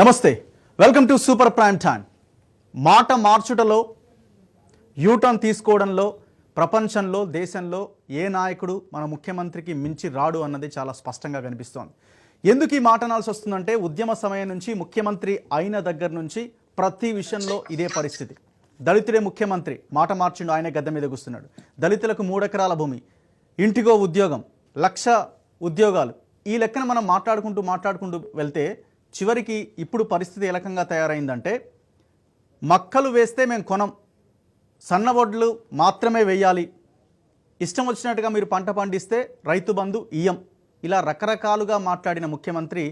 నమస్తే, welcome to super prime time. మాట మార్చుటలో, U turn తీసుకోవడంలో ప్రపంచంలో, దేశంలో ఏ నాయకుడు మన ముఖ్యమంత్రికి మించి రాడు అన్నది చాలా స్పష్టంగా కనిపిస్తోంది. ఎందుకు ఈ మాట అనాల్సి వస్తుందంటే, ఉద్యమ సమయం నుంచి ముఖ్యమంత్రి అయిన దగ్గర నుంచి ప్రతి విషయంలో ఇదే పరిస్థితి. దళితుడే ముఖ్యమంత్రి, మాట మార్చిండు, ఆయనే గద్దె మీద కూస్తున్నాడు. దళితులకు 3 ఎకరాల భూమి, ఇంటికో ఉద్యోగం, 1,00,000 ఉద్యోగాలు, ఈ లెక్కన మనం మాట్లాడుకుంటూ వెళ్తే చివరికి ఇప్పుడు పరిస్థితి ఏ రకంగా తయారైందంటే, మక్కలు వేస్తే మేము కొనం, సన్నవడ్లు మాత్రమే వేయాలి, ఇష్టం వచ్చినట్టుగా మీరు పంట పండిస్తే రైతు బంధు ఇయ్యం, ఇలా రకరకాలుగా మాట్లాడిన ముఖ్యమంత్రి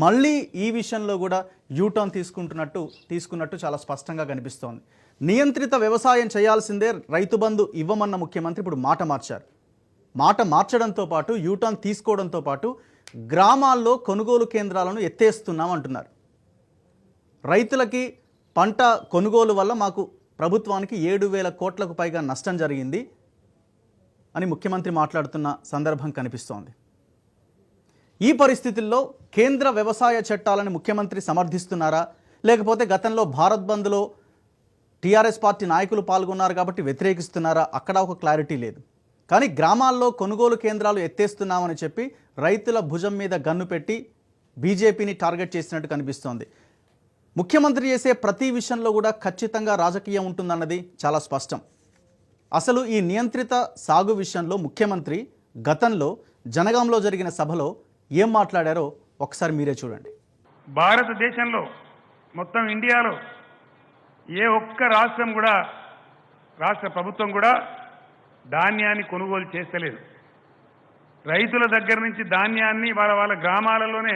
మళ్ళీ ఈ విషయంలో కూడా యూటర్న్ తీసుకున్నట్టు చాలా స్పష్టంగా కనిపిస్తోంది. నియంత్రిత వ్యవసాయం చేయాల్సిందే, రైతు బంధు ఇవ్వమన్న ముఖ్యమంత్రి ఇప్పుడు మాట మార్చారు. మాట మార్చడంతో పాటు, యూటర్న్ తీసుకోవడంతో పాటు గ్రామాల్లో కొనుగోలు కేంద్రాలను ఎత్తేస్తున్నాం అంటున్నారు. రైతులకి పంట కొనుగోలు వల్ల మాకు ప్రభుత్వానికి 7,000 కోట్లకు పైగా నష్టం జరిగింది అని ముఖ్యమంత్రి మాట్లాడుతున్న సందర్భం కనిపిస్తోంది. ఈ పరిస్థితుల్లో కేంద్ర వ్యవసాయ చట్టాలను ముఖ్యమంత్రి సమర్థిస్తున్నారా, లేకపోతే గతంలో భారత్ బంద్లో టీఆర్ఎస్ పార్టీ నాయకులు పాల్గొన్నారు కాబట్టి వ్యతిరేకిస్తున్నారా, అక్కడ ఒక క్లారిటీ లేదు. కానీ గ్రామాల్లో కొనుగోలు కేంద్రాలు ఎత్తేస్తున్నామని చెప్పి రైతుల భుజం మీద గన్ను పెట్టి బీజేపీని టార్గెట్ చేసినట్టు కనిపిస్తోంది. ముఖ్యమంత్రి చేసే ప్రతి విషయంలో కూడా ఖచ్చితంగా రాజకీయం ఉంటుందన్నది చాలా స్పష్టం. అసలు ఈ నియంత్రిత సాగు విషయంలో ముఖ్యమంత్రి గతంలో జనగాంలో జరిగిన సభలో ఏం మాట్లాడారో ఒకసారి మీరే చూడండి. భారతదేశంలో మొత్తం ఇండియాలో ఏ ఒక్క రాష్ట్రం కూడా, రాష్ట్ర ప్రభుత్వం కూడా ధాన్యాన్ని కొనుగోలు చేస్తలేదు. రైతుల దగ్గర నుంచి ధాన్యాన్ని వాళ్ళ గ్రామాలలోనే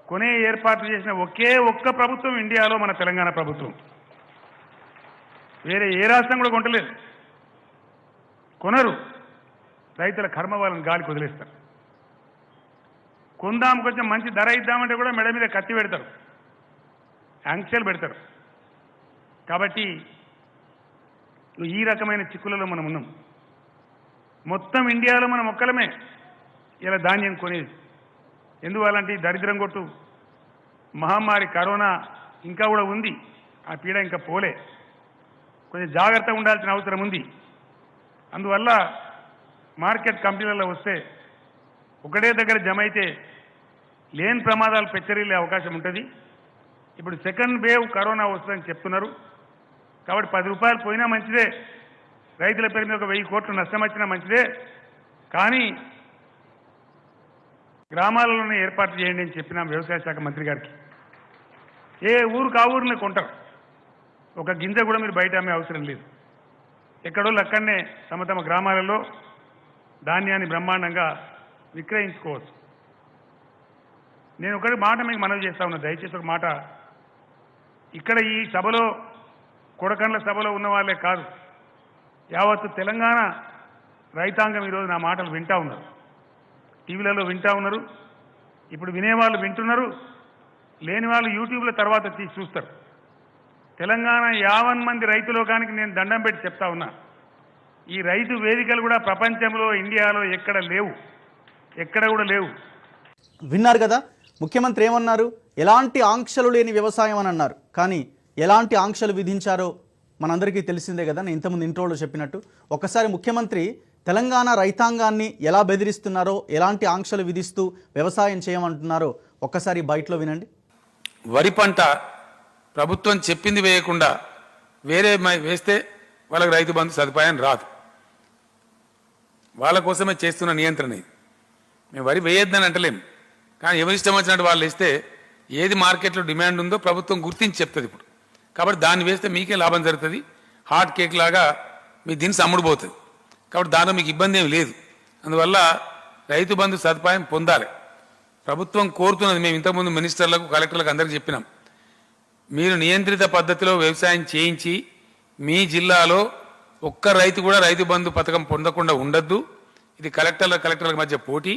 కొనే ఏర్పాట్లు చేసిన ఒకే ఒక్క ప్రభుత్వం ఇండియాలో మన తెలంగాణ ప్రభుత్వం. వేరే ఏ రాష్ట్రం కూడా కొంటలేదు. కొనరు, రైతుల కర్మ వాళ్ళని గాలికి వదిలేస్తారు. కొందాము, కొంచెం మంచి ధర ఇద్దామంటే కూడా మెడ మీద కత్తి పెడతారు, ఆంక్షలు పెడతారు. కాబట్టి ఈ రకమైన చిక్కులలో మనం ఉన్నాం. మొత్తం ఇండియాలో మనం ఒక్కలమే ఇలా ధాన్యం కొనేది. ఎందువల్లంటే దరిద్రం కొట్టు మహమ్మారి కరోనా ఇంకా కూడా ఉంది, ఆ పీడ ఇంకా పోలే, కొంచెం జాగ్రత్తగా ఉండాల్సిన అవసరం ఉంది. అందువల్ల మార్కెట్ కంపెనీలలో వస్తే ఒకటే దగ్గర జమ అయితే లేని ప్రమాదాలు పెచ్చరిల్లే అవకాశం ఉంటుంది. ఇప్పుడు సెకండ్ వేవ్ కరోనా వస్తుందని చెప్తున్నారు కాబట్టి 10 రూపాయలు పోయినా మంచిదే, రైతుల పేరు మీద 1,000 కోట్లు నష్టం వచ్చినా మంచిదే, కానీ గ్రామాలలోనే ఏర్పాటు చేయండి అని చెప్పినాం వ్యవసాయ శాఖ మంత్రి గారికి. ఏ ఊరుకు ఆ ఊరిని కొంటారు, ఒక గింజ కూడా మీరు బయట అమ్మే అవసరం లేదు. ఎక్కడోళ్ళు అక్కడనే తమ గ్రామాలలో ధాన్యాన్ని బ్రహ్మాండంగా విక్రయించుకోవచ్చు. నేను ఒకటి మాట మీకు మనవి చేస్తా ఉన్నా, దయచేసి ఒక మాట. ఇక్కడ ఈ సభలో, కొడకండ్ల సభలో ఉన్న వాళ్ళే కాదు, యావత్తు తెలంగాణ రైతాంగం ఈరోజు నా మాటలు వింటా ఉన్నారు, టీవీలలో వింటా ఉన్నారు. ఇప్పుడు వినేవాళ్ళు వింటున్నారు, లేని వాళ్ళు యూట్యూబ్లో తర్వాత తీసి చూస్తారు. తెలంగాణ 50 మంది రైతు లోకానికి నేను దండం పెట్టి చెప్తా ఉన్నా, ఈ రైతు వేదికలు కూడా ప్రపంచంలో, ఇండియాలో ఎక్కడ లేవు, ఎక్కడ కూడా లేవు. విన్నారు కదా, ముఖ్యమంత్రి ఏమన్నారు? ఎలాంటి ఆంక్షలు లేని వ్యవసాయం అని అన్నారు. కానీ ఎలాంటి ఆంక్షలు విధించారో మనందరికీ తెలిసిందే కదా, నేను ఇంతకుముందు ఇంట్రోలో చెప్పినట్టు. ఒకసారి ముఖ్యమంత్రి తెలంగాణ రైతాంగాన్ని ఎలా బెదిరిస్తున్నారో, ఎలాంటి ఆంక్షలు విధిస్తూ వ్యవసాయం చేయమంటున్నారో ఒక్కసారి బయటలో వినండి. వరి పంట ప్రభుత్వం చెప్పింది వేయకుండా వేరే వేస్తే వాళ్ళకి రైతు బంధు సదుపాయం రాదు. వాళ్ళ కోసమే చేస్తున్న నియంత్రణ ఇది. మేము వరి వేయొద్దని అంటలేము, కానీ ఎవరిష్టం వచ్చినట్టు వాళ్ళు వేస్తే ఏది మార్కెట్లో డిమాండ్ ఉందో ప్రభుత్వం గుర్తించి చెప్తుంది ఇప్పుడు. కాబట్టి దాన్ని వేస్తే మీకే లాభం జరుగుతుంది, హాట్ కేక్ లాగా మీ దీన్ని అమ్ముడుపోతుంది. కాబట్టి దానిలో మీకు ఇబ్బంది ఏమి లేదు. అందువల్ల రైతు బంధు సదుపాయం పొందాలి. ప్రభుత్వం కోరుతున్నది, మేము ఇంతకుముందు మినిస్టర్లకు, కలెక్టర్లకు అందరికీ చెప్పినాం, మీరు నియంత్రిత పద్ధతిలో వ్యవసాయం చేయించి మీ జిల్లాలో ఒక్క రైతు కూడా రైతు బంధు పథకం పొందకుండా ఉండద్దు. ఇది కలెక్టర్ల మధ్య పోటీ.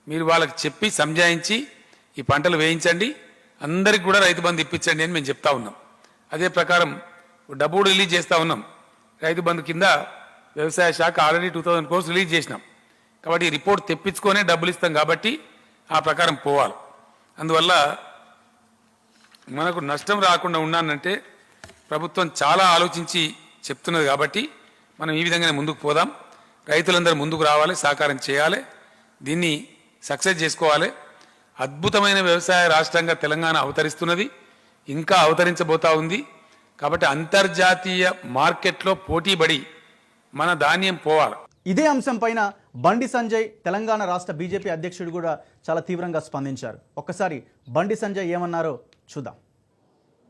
మీరు వాళ్ళకి చెప్పి సంజాయించి ఈ పంటలు వేయించండి, అందరికి కూడా రైతు బంధు ఇప్పించండి అని మేము చెప్తా ఉన్నాం. అదే ప్రకారం డబ్బు రిలీజ్ చేస్తూ ఉన్నాం. రైతు బంధు కింద వ్యవసాయ శాఖ ఆల్రెడీ 2000 crores రిలీజ్ చేసినాం. కాబట్టి ఈ రిపోర్ట్ తెప్పించుకొనే డబ్బులు ఇస్తాం కాబట్టి ఆ ప్రకారం పోవాలి. అందువల్ల మనకు నష్టం రాకుండా ఉండాలంటే ప్రభుత్వం చాలా ఆలోచించి చెప్తున్నది కాబట్టి మనం ఈ విధంగానే ముందుకు పోదాం. రైతులందరూ ముందుకు రావాలి, సహకారం చేయాలి, దీన్ని సక్సెస్ చేసుకోవాలి. అద్భుతమైన వ్యవసాయ రాష్ట్రంగా తెలంగాణ అవతరిస్తున్నది, ఇంకా అవతరించబోతా ఉంది. కాబట్టి అంతర్జాతీయ మార్కెట్లో పోటీపడి మన ధాన్యం పోవాలి. ఇదే అంశం పైన బండి సంజయ్ తెలంగాణ రాష్ట్ర బీజేపీ అధ్యక్షుడు కూడా చాలా తీవ్రంగా స్పందించారు. ఒక్కసారి బండి సంజయ్ ఏమన్నారో చూద్దాం.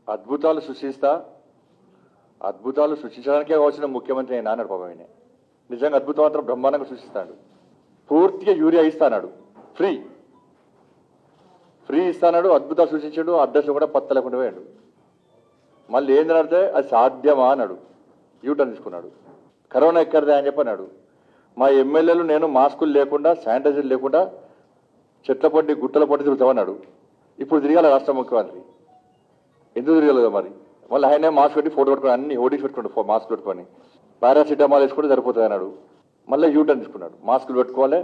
అద్భుతాలు సృష్టించడానికే కావాల్సిన ముఖ్యమంత్రి అయినా అన్నాడు పాపం. ఆయన నిజంగా అద్భుతం మాత్రం బ్రహ్మాండంగా సృష్టిస్తాడు. పూర్తిగా యూరియా ఇస్తాడు, ఫ్రీ ఇస్తాడు, అద్భుతాలు సృష్టించాడు. అడ్రస్ కూడా పత్తలేకుండా పోయాడు. మళ్ళీ ఏంటంటే అది సాధ్యమా అన్నాడు, యూటర్న్ తీసుకున్నాడు. కరోనా ఎక్కడిదే అని చెప్పన్నాడు. మా ఎమ్మెల్యేలు నేను మాస్కులు లేకుండా శానిటైజర్ లేకుండా చెట్ల పొట్టి గుట్టల పొట్టి తిరుగుతామన్నాడు. ఇప్పుడు తిరగాల రాష్ట్ర ముఖ్యమంత్రి, ఎందుకు తిరగలేదు మరి? మళ్ళీ ఆయనే మాస్క్ పెట్టి ఫోటో పెట్టుకుని అన్ని ఓడిసి పెట్టుకోండి, మాస్క్ పెట్టుకొని పారాసిటమాల్ వేసుకుంటే సరిపోతుంది అన్నాడు. మళ్ళీ యూటర్న్ తీసుకున్నాడు. మాస్కులు పెట్టుకోవాలి,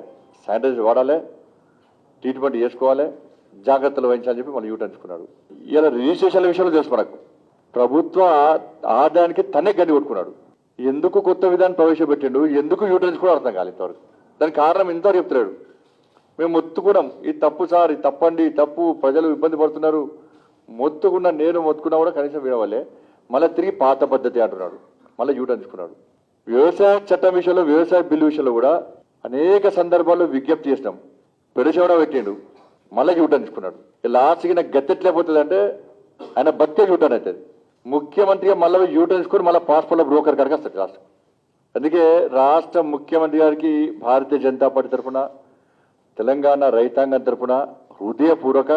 శానిటైజర్ వాడాలి, ట్రీట్మెంట్ చేసుకోవాలి, జాగ్రత్తలు వహించాలని చెప్పి మళ్ళీ యూటర్న్ తీసుకున్నాడు. ఇలా రిజిస్ట్రేషన్ల విషయంలో తెలుసు మనకు, ప్రభుత్వ ఆదాయానికి తనే గడ్డి కొట్టుకున్నాడు. ఎందుకు కొత్త విధానం ప్రవేశపెట్టిండు, ఎందుకు యూటర్న్స్ కూడా అర్థం కాలేదు ఇంతవరకు. దానికి కారణం ఇంతవరకు చెప్తున్నాడు. మేము మొత్తుకున్నాం, ఇది తప్పు సార్, ఇది తప్పండి, తప్పు, ప్రజలు ఇబ్బంది పడుతున్నారు, నేను మొత్తుకున్నా కూడా కనీసం వినవాలే. మళ్ళీ తిరిగి పాత పద్ధతి అంటున్నాడు, మళ్ళీ యూటర్న్ తీసుకున్నాడు. వ్యవసాయ చట్టం విషయంలో, వ్యవసాయ బిల్లు విషయంలో కూడా అనేక సందర్భాల్లో విజ్ఞప్తి చేసినాం, పెడచెవడా పెట్టిండు, మళ్ళీ యూటర్న్ తీసుకున్నాడు. లాస్ట్కి నాకు గత్తెట్లేకపోతుంది అంటే ఆయన బతికే యూటర్న్ అవుతుంది. ముఖ్యమంత్రిగా మళ్ళీ యూటర్న్ తీసుకొని మళ్ళీ పాస్పోర్ట్ల బ్రోకర్ కాడికి వస్తాడు రాష్ట్రం. అందుకే రాష్ట్ర ముఖ్యమంత్రి గారికి భారతీయ జనతా పార్టీ తరఫున, తెలంగాణ రైతాంగం తరఫున హృదయపూర్వక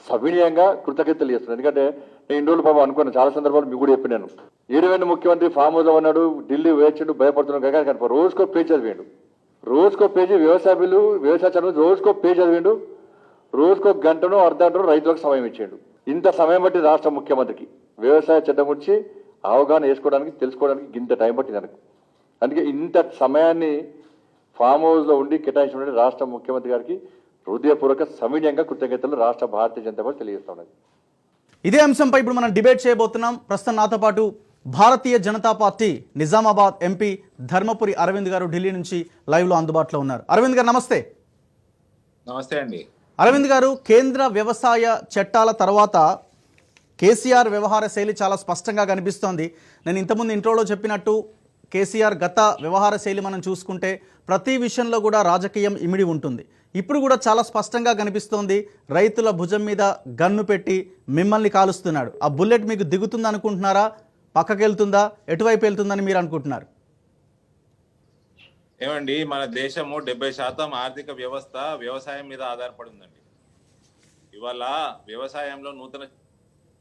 సవినయంగా కృతజ్ఞతలు చేస్తున్నాను. ఎందుకంటే నేను ఇన్ని రోజులు పాపం అనుకున్నాను, చాలా సందర్భాలు మీకు కూడా చెప్పినాను. ఏడువేల ముఖ్యమంత్రి ఫామ్ హౌస్లో ఉన్నాడు, ఢిల్లీ వేచిండు, భయపడుతున్నాడు కానీ రోజుకో పేజ్ చదివిండు, రోజుకో పేజీ వ్యవసాయ బిల్లు, వ్యవసాయ చదువు రోజుకో పేజ్ చదివిండు, రోజుకో గంటనో అర్ధగంటనో రైతులకు సమయం ఇచ్చాడు. ఇంత సమయం బట్టి రాష్ట్ర ముఖ్యమంత్రికి వ్యవసాయ చట్టం గురించి అవగాహన వేసుకోవడానికి, తెలుసుకోవడానికి ఇంత టైం పట్టింది నాకు. అందుకే ఇంత సమయాన్ని ఫామ్ హౌస్లో ఉండి కేటాయించిన రాష్ట్ర ముఖ్యమంత్రి గారికి హృదయపూర్వక సవినయంగా కృతజ్ఞతలు రాష్ట్ర భారతీయ జనతా పార్టీ తెలియజేస్తా ఉన్నది. ఇదే అంశంపై ఇప్పుడు మనం డిబేట్ చేయబోతున్నాం. ప్రస్తుతం నాతో పాటు భారతీయ జనతా పార్టీ నిజామాబాద్ ఎంపీ ధర్మపురి అరవింద్ గారు ఢిల్లీ నుంచి లైవ్లో అందుబాటులో ఉన్నారు. అరవింద్ గారు నమస్తే. నమస్తే అండి. అరవింద్ గారు, కేంద్ర వ్యవసాయ చట్టాల తర్వాత కేసీఆర్ వ్యవహార శైలి చాలా స్పష్టంగా కనిపిస్తోంది. నేను ఇంతకుముందు ఇంట్రోలో చెప్పినట్టు కేసీఆర్ గత వ్యవహార శైలి మనం చూసుకుంటే ప్రతి విషయంలో కూడా రాజకీయం ఇమిడి ఉంటుంది. ఇప్పుడు కూడా చాలా స్పష్టంగా కనిపిస్తోంది, రైతుల భుజం మీద గన్ను పెట్టి మిమ్మల్ని కాలుస్తున్నాడు. ఆ బుల్లెట్ మీకు దిగుతుంది అనుకుంటున్నారా, పక్కకి వెళ్తుందా, ఎటువైపు వెళ్తుందని మీరు అనుకుంటున్నారు? ఏమండి, మన దేశము 70% ఆర్థిక వ్యవస్థ వ్యవసాయం మీద ఆధారపడి ఉందండి. ఇవాళ వ్యవసాయంలో నూతన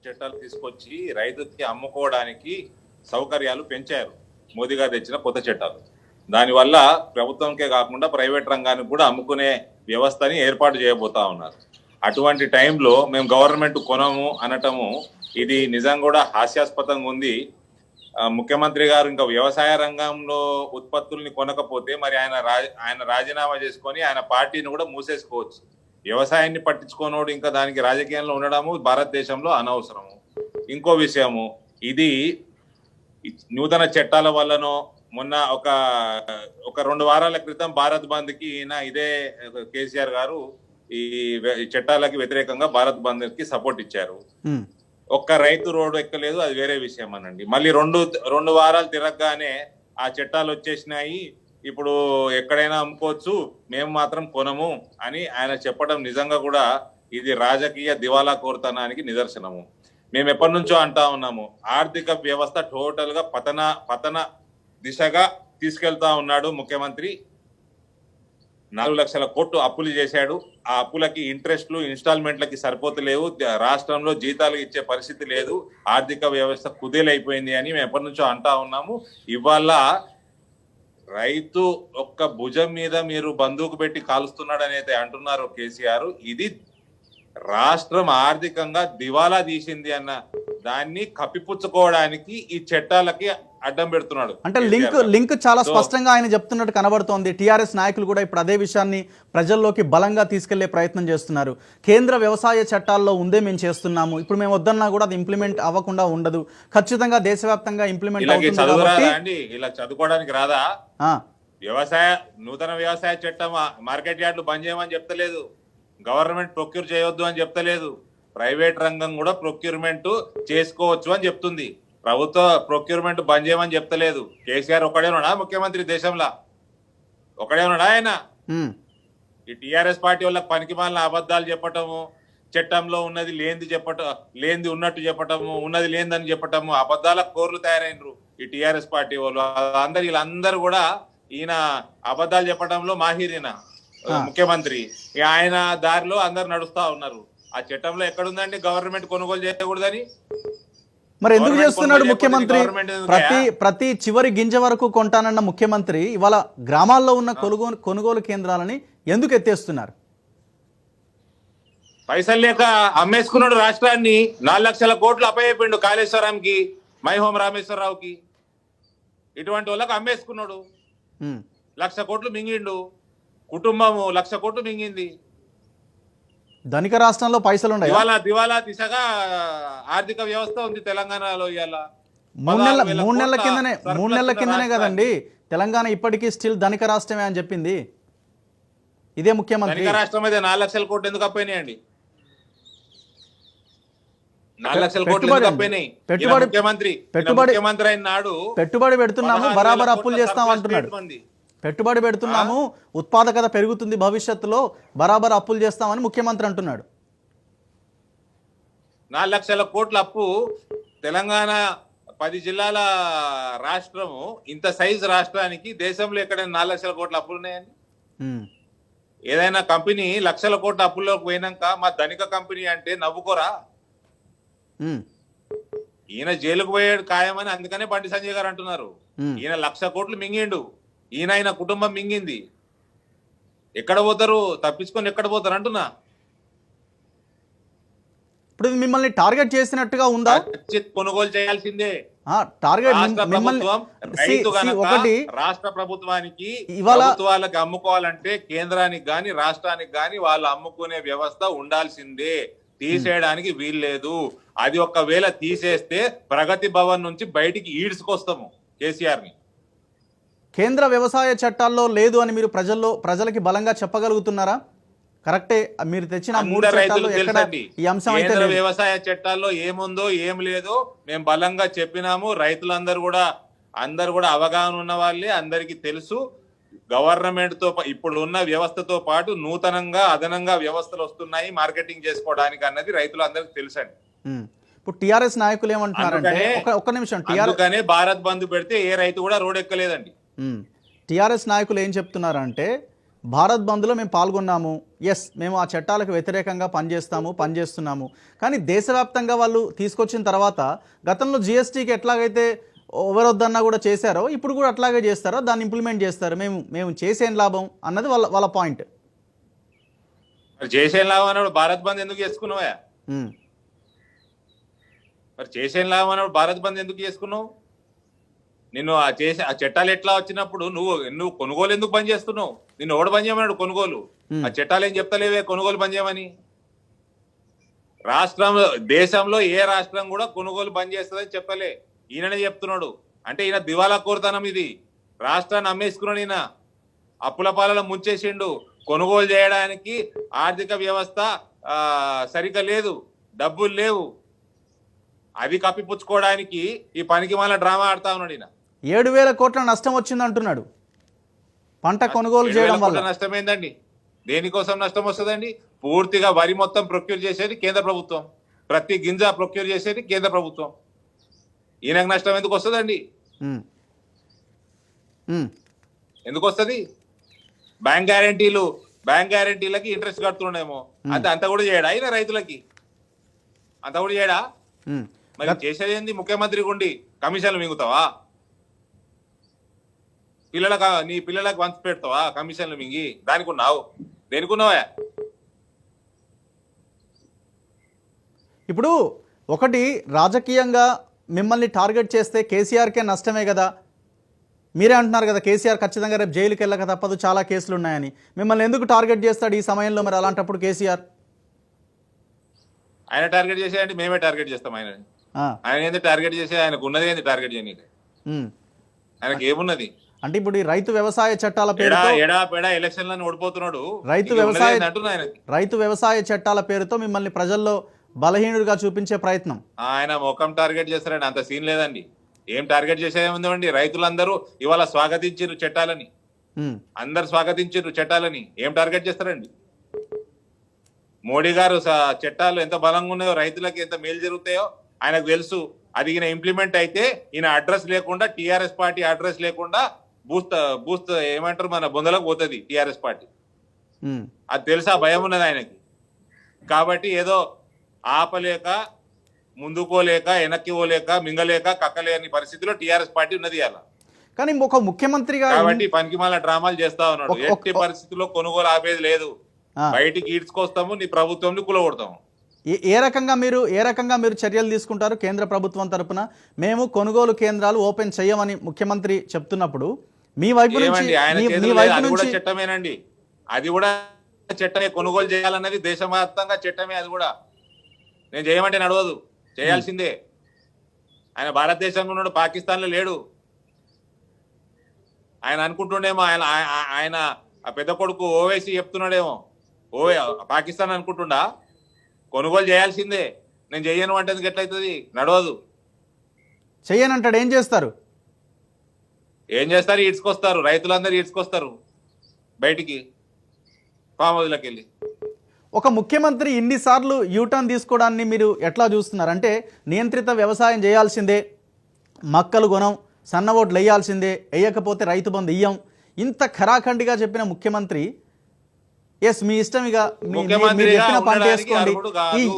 చట్టాలు తీసుకొచ్చి రైతుకి అమ్ముకోవడానికి సౌకర్యాలు పెంచారు మోదీ గారు తెచ్చిన కొత్త చట్టాలు. దానివల్ల ప్రభుత్వంకే కాకుండా ప్రైవేట్ రంగానికి కూడా అమ్ముకునే వ్యవస్థని ఏర్పాటు చేయబోతా ఉన్నారు. అటువంటి టైంలో మేము గవర్నమెంట్ కొనము అనటము ఇది నిజంగా కూడా హాస్యాస్పదంగా ఉంది. ముఖ్యమంత్రి గారు ఇంకా వ్యవసాయ రంగంలో ఉత్పత్తుల్ని కొనకపోతే మరి ఆయన రాజీనామా చేసుకొని ఆయన పార్టీని కూడా మూసేసుకోవచ్చు. వ్యవసాయాన్ని పట్టించుకోనోడు ఇంకా దానికి రాజకీయంలో ఉండడము భారతదేశంలో అనవసరము. ఇంకో విషయము, ఇది నూతన చట్టాల వల్లనో మొన్న ఒక 2 వారాల క్రితం భారత్ బంద్ కి ఇదే కేసీఆర్ గారు ఈ చట్టాలకి వ్యతిరేకంగా భారత్ బంద్ కి సపోర్ట్ ఇచ్చారు. ఒక్క రైతు రోడ్డు ఎక్కలేదు, అది వేరే విషయం అనండి. మళ్ళీ 2 వారాలు తిరగగానే ఆ చట్టాలు వచ్చేసినాయి, ఇప్పుడు ఎక్కడైనా అమ్ముకోవచ్చు, మేము మాత్రం కొనము అని ఆయన చెప్పడం నిజంగా కూడా ఇది రాజకీయ దివాలా కోరుతనానికి నిదర్శనము. మేము ఎప్పటి నుంచో అంటా ఉన్నాము, ఆర్థిక వ్యవస్థ టోటల్ గా పతన దిశగా తీసుకెళ్తా ఉన్నాడు ముఖ్యమంత్రి. 4 లక్షల కోట్లు అప్పులు చేశాడు. ఆ అప్పులకి ఇంట్రెస్ట్లు, ఇన్స్టాల్మెంట్లకి సరిపోతలేవు. రాష్ట్రంలో జీతాలు ఇచ్చే పరిస్థితి లేదు. ఆర్థిక వ్యవస్థ కుదేలైపోయింది అని మేము ఎప్పటి నుంచో అంటా ఉన్నాము. ఇవాళ రైతు ఒక్క భుజం మీద మీరు బందూకు పెట్టి కాలుస్తున్నాడని అయితే అంటున్నారు కేసీఆర్. ఇది రాష్ట్రం ఆర్థికంగా దివాలా తీసింది అన్న దాన్ని కప్పిపుచ్చుకోవడానికి ఈ చట్టాలకి అడ్డం పెడుతున్నాడు. అంటే కేసీఆర్ లింక్ చాలా స్పష్టంగా ఆయన చెప్తున్నట్టు కనబడుతోంది. టీఆర్ఎస్ నాయకులు కూడా ఇప్పుడు అదే విషయాన్ని ప్రజల్లోకి బలంగా తీసుకెళ్లే ప్రయత్నం చేస్తున్నారు. కేంద్ర వ్యవసాయ చట్టాల్లో ఉందే మేము చేస్తున్నాము, ఇప్పుడు మేము వద్దన్నా కూడా అది ఇంప్లిమెంట్ అవ్వకుండా ఉండదు, ఖచ్చితంగా దేశవ్యాప్తంగా ఇంప్లిమెంట్ వీళ్ళకి అవుతుంది చదువు కాబట్టి రాదా అండి? ఇలా చదువుకోవడానికి రాదా? నూతన వ్యవసాయ చట్టం మార్కెట్ యార్డులు బంద్ చేయమని చెప్తలేదు, గవర్నమెంట్ ప్రొక్యూర్ చేయొద్దు అని చెప్తలేదు, ప్రైవేట్ రంగం కూడా ప్రొక్యూర్మెంట్ చేసుకోవచ్చు అని చెప్తుంది. ప్రభుత్వ ప్రొక్యూర్మెంట్ బంద్ చేయమని చెప్తలేదు. కేసీఆర్ ఒకడే ఉన్నాడా ముఖ్యమంత్రి దేశంలో? ఒకడే ఉన్నాడా ఆయన? ఈ టీఆర్ఎస్ పార్టీ వాళ్ళకి పనికిమాలిన అబద్ధాలు చెప్పటము, చట్టంలో ఉన్నది లేనిది ఉన్నట్టు చెప్పటము, ఉన్నది లేనిదని చెప్పటము, అబద్ధాల కోర్లు తయారైనరు ఈ టీఆర్ఎస్ పార్టీ వాళ్ళు. వీళ్ళందరూ కూడా ఈయన అబద్ధాలు చెప్పడంలో మాహిరీన ముఖ్యమంత్రి. ఆయన దారిలో అందరు నడుస్తా ఉన్నారు. ఆ చట్టంలో ఎక్కడుందండి గవర్నమెంట్ కొనుగోలు చేయకూడదని? మరి ఎందుకు చేస్తున్నాడు ముఖ్యమంత్రి? ప్రతి చివరి గింజ వరకు కొంటానన్న ముఖ్యమంత్రి ఇవాళ గ్రామాల్లో ఉన్న కొనుగోలు కేంద్రాలని ఎందుకు ఎత్తేస్తున్నారు? పైసలు లేక అమ్మేసుకున్నాడు రాష్ట్రాన్ని. 4 లక్షల కోట్లు అప్పయ్యపిండు కాళేశ్వరంకి, మైహోం రామేశ్వరరావుకి. ఇటువంటి వాళ్ళకి అమ్మేసుకున్నాడు. 1 లక్ష కోట్లు మింగిండు. కుటుంబము 1 లక్ష కోట్లు మింగింది. ధనిక రాష్ట్రంలో పైసలు ఉన్నాయి. దివాలా దిశగా ఆర్థిక వ్యవస్థ ఉంది తెలంగాణలో. ఇవాళ 3 నెలల కిందనే కదండి తెలంగాణ ఇప్పటికీ స్టిల్ ధనిక రాష్ట్రమే అని చెప్పింది ఇదే ముఖ్యమంత్రి. ధనిక రాష్ట్రం అయితే 4 లక్షల కోట్లు ఎందుకు అప్పయినాయండి? 4 లక్షల కోట్లు ఎందుకు అప్పయినాయి? ముఖ్యమంత్రి అయిన నాడు పెట్టుబడి పెడుతున్నాము, బరాబర్ అప్పులు చేస్తాం అంటున్నాడు. పెట్టుబడి పెడుతున్నాము, ఉత్పాదకత పెరుగుతుంది, భవిష్యత్తులో బరాబర్ అప్పులు చేస్తామని ముఖ్యమంత్రి అంటున్నాడు. 4 లక్షల కోట్ల అప్పు తెలంగాణ 10 జిల్లాల రాష్ట్రము, ఇంత సైజు రాష్ట్రానికి దేశంలో ఎక్కడైనా 4 లక్షల కోట్ల అప్పులు ఉన్నాయండి? ఏదైనా కంపెనీ లక్షల కోట్ల అప్పుల్లోకి పోయినాక మా ధనిక కంపెనీ అంటే నవ్వుకోరా? ఈయన జైలుకు పోయాడు ఖాయమని అందుకనే బండి సంజయ్ గారు అంటున్నారు. ఈయన 1 లక్ష కోట్లు మింగిండు, ఈయన కుటుంబం మింగింది. ఎక్కడ పోతారు? తప్పించుకొని ఎక్కడ పోతారు అంటున్నా. ఇప్పుడు మిమ్మల్ని టార్గెట్ చేసినట్టుగా ఉందా? కొనుగోలు చేయాల్సిందే. రాష్ట్ర ప్రభుత్వానికి ప్రభుత్వాలకు అమ్ముకోవాలంటే కేంద్రానికి గాని రాష్ట్రానికి గాని వాళ్ళు అమ్ముకునే వ్యవస్థ ఉండాల్సిందే. తీసేయడానికి వీల్లేదు. అది ఒకవేళ తీసేస్తే ప్రగతి భవన్ నుంచి బయటికి ఈడ్చుకొస్తాము కేసీఆర్ ని. కేంద్ర వ్యవసాయ చట్టాల్లో లేదు అని మీరు ప్రజలకి బలంగా చెప్పగలుగుతున్నారా? కరెక్టే, మీరు తెచ్చిన 3 చట్టాల్లో ఎక్కడ ఈ అంశం అయితే లేదు. వ్యవసాయ చట్టాల్లో ఏముందో ఏం లేదో మేము బలంగా చెప్పినాము. రైతులందరూ కూడా అవగాహన ఉన్న వాళ్ళే, అందరికీ తెలుసు. గవర్నమెంట్ తో ఇప్పుడు ఉన్న వ్యవస్థతో పాటు నూతనంగా అదనంగా వ్యవస్థలు వస్తున్నాయి మార్కెటింగ్ చేసుకోవడానికి అన్నది రైతులందరికీ తెలుసండి. ఇప్పుడు టీఆర్ఎస్ నాయకులు ఏమంటున్నారంటే, ఒక్క నిమిషం, అందుకనే భారత్ బంద్ పెడితే ఏ రైతు కూడా రోడ్ ఎక్కలేదండి. టీఆర్ఎస్ నాయకులు ఏం చెప్తున్నారంటే, భారత్ బంద్లో మేము పాల్గొన్నాము, ఎస్ మేము ఆ చట్టాలకు వ్యతిరేకంగా పనిచేస్తున్నాము, కానీ దేశవ్యాప్తంగా వాళ్ళు తీసుకొచ్చిన తర్వాత గతంలో జిఎస్టీకి ఎట్లాగైతే ఎవరొద్దన్నా కూడా చేశారో ఇప్పుడు కూడా అట్లాగే చేస్తారో, దాన్ని ఇంప్లిమెంట్ చేస్తారు, మేము చేసేం లాభం అన్నది వాళ్ళ పాయింట్. చేసేం లాభం అన్నాడు భారత్ బంద్ ఎందుకు చేసుకున్నావా? మరి చేసేం లాభం అన్నాడు భారత్ బంద్ ఎందుకు చేసుకున్నావు? నిన్ను ఆ చట్టాలు ఎట్లా వచ్చినప్పుడు నువ్వు కొనుగోలు ఎందుకు బంద్ చేస్తున్నావు? నిన్ను ఎవడు బంద్ చేయమన్నాడు కొనుగోలు? ఆ చట్టాలు ఏం చెప్తలేవే కొనుగోలు బంద్ చేయమని. దేశంలో ఏ రాష్ట్రం కూడా కొనుగోలు బంద్ చేస్తుందని చెప్పలే, ఈయననే చెప్తున్నాడు. అంటే ఈయన దివాలా కోరుతనం ఇది. రాష్ట్రాన్ని అమ్మేసుకున్నాడు ఈయన, అప్పుల పాలలో ముంచేసిండు. కొనుగోలు చేయడానికి ఆర్థిక వ్యవస్థ సరిగ్గా లేదు, డబ్బులు లేవు. అవి కప్పిపుచ్చుకోవడానికి ఈ పనికి మళ్ళీ డ్రామా ఆడుతా ఉన్నాడు ఈయన. 7,000 కోట్ల నష్టం వచ్చింది అంటున్నాడు పంట కొనుగోలు చేయడం వల్ల. నష్టం ఏందండి? దేనికోసం నష్టం వస్తుందండి? పూర్తిగా వరి మొత్తం ప్రొక్యూర్ చేసేది కేంద్ర ప్రభుత్వం, ప్రతి గింజ ప్రొక్యూర్ చేసేది కేంద్ర ప్రభుత్వం. ఈయనకు నష్టం ఎందుకు వస్తుందండి? ఎందుకు వస్తుంది? బ్యాంక్ గ్యారంటీలకి ఇంట్రెస్ట్ కడుతుండేమో, అంత కూడా చేయడా ఈయన రైతులకి? అంత కూడా చేయడా? మరి చేసేది ఏంది? ముఖ్యమంత్రి గుండి కమిషన్లు మింగుతావా? నీ పిల్లలకు వంచి పెడతావా కమిషన్లు మింగి? దానికి ఉన్నావు, దేనికి ఉన్నావా? ఇప్పుడు ఒకటి రాజకీయంగా మిమ్మల్ని టార్గెట్ చేస్తే కేసీఆర్కే నష్టమే కదా, మీరే అంటున్నారు కదా కేసీఆర్ ఖచ్చితంగా రేపు జైలుకి వెళ్ళక తప్పదు, చాలా కేసులు ఉన్నాయని. మిమ్మల్ని ఎందుకు టార్గెట్ చేస్తాడు ఈ సమయంలో మరి అలాంటప్పుడు కేసీఆర్? ఆయన టార్గెట్ చేసేయండి, మేమే టార్గెట్ చేస్తాం ఆయన. ఆయన ఏంది టార్గెట్ చేసే, ఆయనకు ఉన్నది ఏంది టార్గెట్ చేయనీకి? ఆయనకి ఏమున్నది? అంటే ఇప్పుడు ఈ రైతు వ్యవసాయ చట్టాల పేరుతో ఎడా ఎలక్షన్లను ఓడిపోతున్నాడు. రైతు వ్యవసాయ చట్టాల పేరుతో మిమ్మల్ని ప్రజల్లో బలహీనుడిగా చూపించే ప్రయత్నం. ఆయన ముఖం టార్గెట్ చేస్తారండి, అంత సీన్ లేదండి. ఏం టార్గెట్ చేసేదేముందండి? రైతులందరూ ఇవాళ స్వాగతించారు చట్టాలని, అందరు స్వాగతించారు చట్టాలని. ఏం టార్గెట్ చేస్తారండి? మోడీ గారు చట్టాలు ఎంత బలంగా ఉన్నాయో, రైతులకి ఎంత మేలు జరుగుతాయో ఆయనకు తెలుసు. అది ఈయన ఇంప్లిమెంట్ అయితే ఈయన అడ్రస్ లేకుండా, టీఆర్ఎస్ పార్టీ అడ్రస్ లేకుండా బూస్త్ ఏమంటారు మన బొందలకు పోతుంది టీఆర్ఎస్ పార్టీ. అది తెలుసా? భయం ఉన్నది ఆయనకి. కాబట్టి ఏదో ఆపలేక, ముందుకోలేక, వెనక్కి పోలేక, మింగలేక, కక్కలేని పరిస్థితిలో టీఆర్ఎస్ పార్టీ ఉన్నది అలా. కానీ ఒక ముఖ్యమంత్రిగా కాబట్టి పనికిమాల డ్రామాలు చేస్తా ఉన్నాడు. ఎట్టి పరిస్థితుల్లో కొనుగోలు ఆపేది లేదు. బయటికి ఈడ్చుకొస్తాము, నీ ప్రభుత్వం కూలగొడతాము. ఏ రకంగా మీరు చర్యలు తీసుకుంటారు కేంద్ర ప్రభుత్వం తరపున? మేము కొనుగోలు కేంద్రాలు ఓపెన్ చేయమని ముఖ్యమంత్రి చెప్తున్నప్పుడు మీ వైపు నుంచి చట్టమేనండి, అది కూడా చట్టమే. కొనుగోలు చేయాలన్నది దేశవ్యాప్తంగా చట్టమే. అది కూడా నేను చేయమంటే నడవదు, చేయాల్సిందే. ఆయన భారతదేశంలో ఉన్నాడు, పాకిస్తాన్ లో లేడు. ఆయన అనుకుంటుండేమో, ఆయన పెద్ద కొడుకు ఓవైసీ చెప్తున్నాడేమో, పాకిస్తాన్ అనుకుంటుండా. కొనుగోలు చేయాల్సిందే. నేను చెయ్యను అంటే ఎట్లయితుంది? నడవదు. చెయ్యనంటాడు. ఏం చేస్తారు? ఈడ్చుకొస్తారు, రైతులందరూ ఈడ్చుకొస్తారు బయటికి, ఫామ్ హౌస్లోకి వెళ్ళి. ఒక ముఖ్యమంత్రి ఇన్నిసార్లు యూటర్న్ తీసుకోవడాన్ని మీరు ఎట్లా చూస్తున్నారు? అంటే నియంత్రిత వ్యవసాయం చేయాల్సిందే, మక్కలు కొనం, సన్న ఓట్లు వేయాల్సిందే, వేయకపోతే రైతు బంధు ఇయ్యం, ఇంత ఖరాఖండిగా చెప్పిన ముఖ్యమంత్రి ఎస్ మీ ఇష్టం, ఇక మీరు చెప్పిన పంట వేసుకోండి,